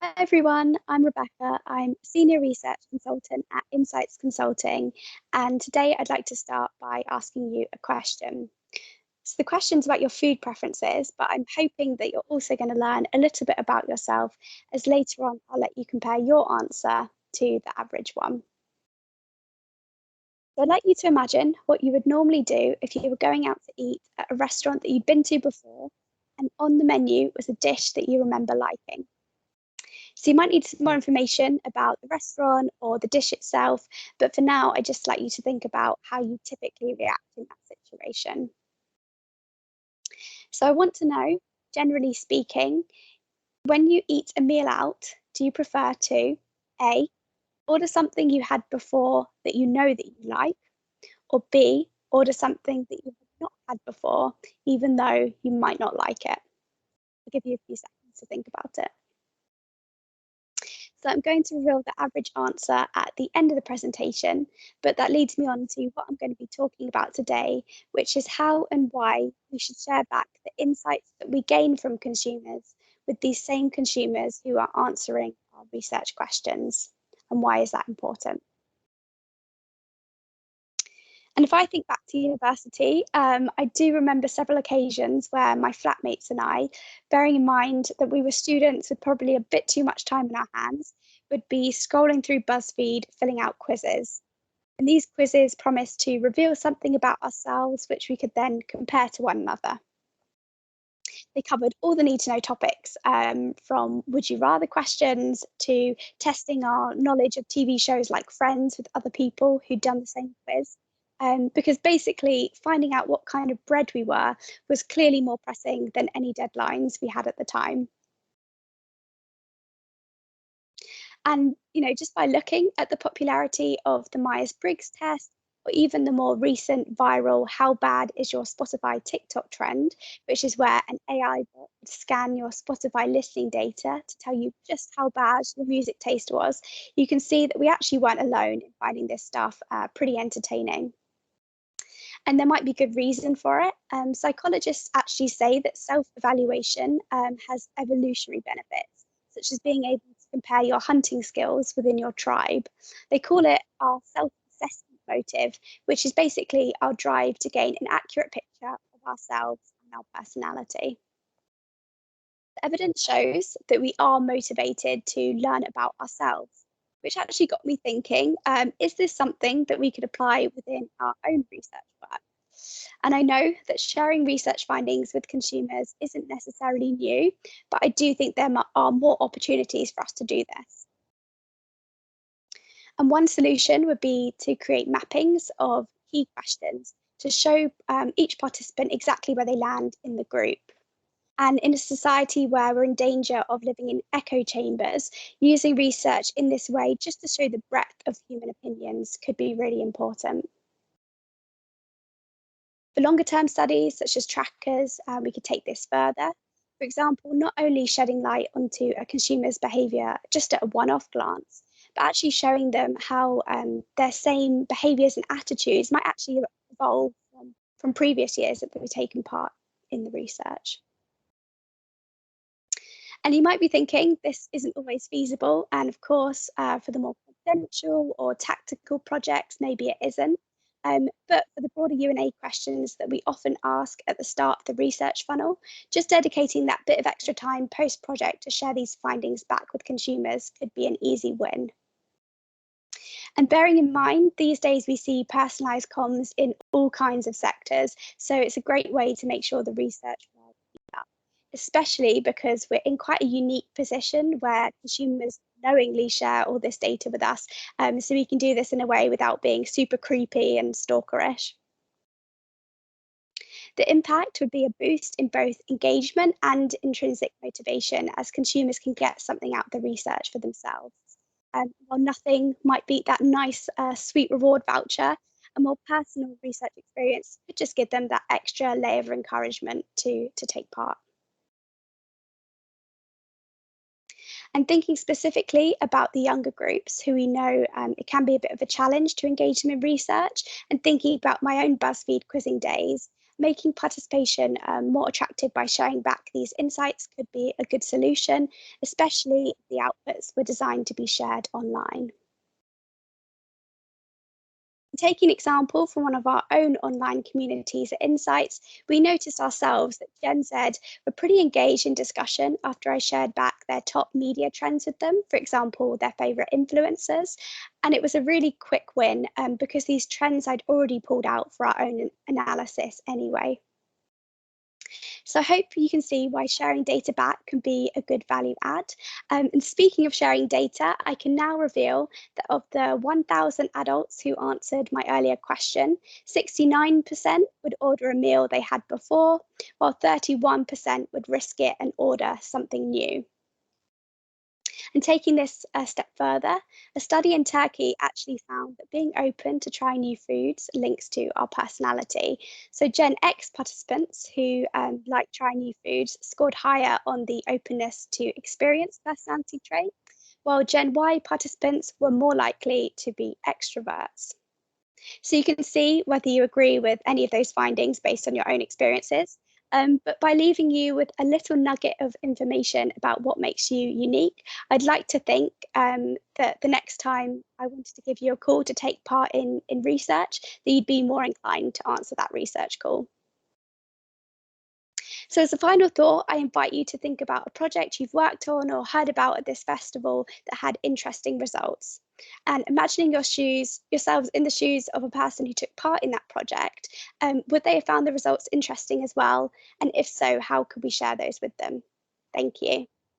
Hi everyone, I'm Rebecca. I'm Senior Research Consultant at Insights Consulting, and today I'd like to start by asking you a question. So the question's about your food preferences, but I'm hoping that you're also going to learn a little bit about yourself, as later on I'll let you compare your answer to the average one. So I'd like you to imagine what you would normally do if you were going out to eat at a restaurant that you'd been to before, and on the menu was a dish that you remember liking. So you might need some more information about the restaurant or the dish itself, but for now, I'd just like you to think about how you typically react in that situation. So I want to know, generally speaking, when you eat a meal out, do you prefer to A, order something you had before that you know that you like, or B, order something that you have not had before, even though you might not like it? I'll give you a few seconds to think about it. So I'm going to reveal the average answer at the end of the presentation, but that leads me on to what I'm going to be talking about today, which is how and why we should share back the insights that we gain from consumers with these same consumers who are answering our research questions. And why is that important? And if I think back to university, I do remember several occasions where my flatmates and I, bearing in mind that we were students with probably a bit too much time in our hands, would be scrolling through BuzzFeed, filling out quizzes. And these quizzes promised to reveal something about ourselves, which we could then compare to one another. They covered all the need to know topics, from would you rather questions to testing our knowledge of TV shows like Friends with other people who'd done the same quiz. Because basically, finding out what kind of bread we were was clearly more pressing than any deadlines we had at the time. And, just by looking at the popularity of the Myers-Briggs test, or even the more recent viral "How bad is your Spotify TikTok trend," which is where an AI bot would scan your Spotify listening data to tell you just how bad your music taste was, you can see that we actually weren't alone in finding this stuff pretty entertaining. And there might be good reason for it. Psychologists actually say that self-evaluation has evolutionary benefits, such as being able to compare your hunting skills within your tribe. They call it our self-assessment motive, which is basically our drive to gain an accurate picture of ourselves and our personality. The evidence shows that we are motivated to learn about ourselves, which actually got me thinking, is this something that we could apply within our own research work? And I know that sharing research findings with consumers isn't necessarily new, but I do think there are more opportunities for us to do this. And one solution would be to create mappings of key questions to show each participant exactly where they land in the group. And in a society where we're in danger of living in echo chambers, using research in this way just to show the breadth of human opinions could be really important. For longer term studies, such as trackers, we could take this further. For example, not only shedding light onto a consumer's behaviour just at a one off glance, but actually showing them how their same behaviours and attitudes might actually evolve from previous years that they've taken part in the research. And you might be thinking this isn't always feasible. And of course, for the more confidential or tactical projects, maybe it isn't. But for the broader U&A questions that we often ask at the start of the research funnel, just dedicating that bit of extra time post-project to share these findings back with consumers could be an easy win. And bearing in mind, these days we see personalised comms in all kinds of sectors, so it's a great way to make sure the research world keeps up, especially because we're in quite a unique position where consumers knowingly share all this data with us, so we can do this in a way without being super creepy and stalkerish. The impact would be a boost in both engagement and intrinsic motivation, as consumers can get something out of the research for themselves. While nothing might beat that nice, sweet reward voucher, a more personal research experience could just give them that extra layer of encouragement to take part. And thinking specifically about the younger groups who we know it can be a bit of a challenge to engage them in research, and thinking about my own BuzzFeed quizzing days, Making participation more attractive by showing back these insights could be a good solution, especially if the outputs were designed to be shared online. Taking example from one of our own online communities at Insights, we noticed ourselves that Gen Z were pretty engaged in discussion after I shared back their top media trends with them, for example, their favourite influencers. And it was a really quick win because these trends I'd already pulled out for our own analysis anyway. So I hope you can see why sharing data back can be a good value add. And speaking of sharing data, I can now reveal that of the 1,000 adults who answered my earlier question, 69% would order a meal they had before, while 31% would risk it and order something new. And taking this a step further, a study in Turkey actually found that being open to try new foods links to our personality. So, Gen X participants who like trying new foods scored higher on the openness to experience personality trait, while Gen Y participants were more likely to be extroverts. So you can see whether you agree with any of those findings based on your own experiences. But by leaving you with a little nugget of information about what makes you unique, I'd like to think that the next time I wanted to give you a call to take part in research, that you'd be more inclined to answer that research call. So, as a final thought, I invite you to think about a project you've worked on or heard about at this festival that had interesting results. And imagining yourselves in the shoes of a person who took part in that project, would they have found the results interesting as well? And if so, how could we share those with them? Thank you.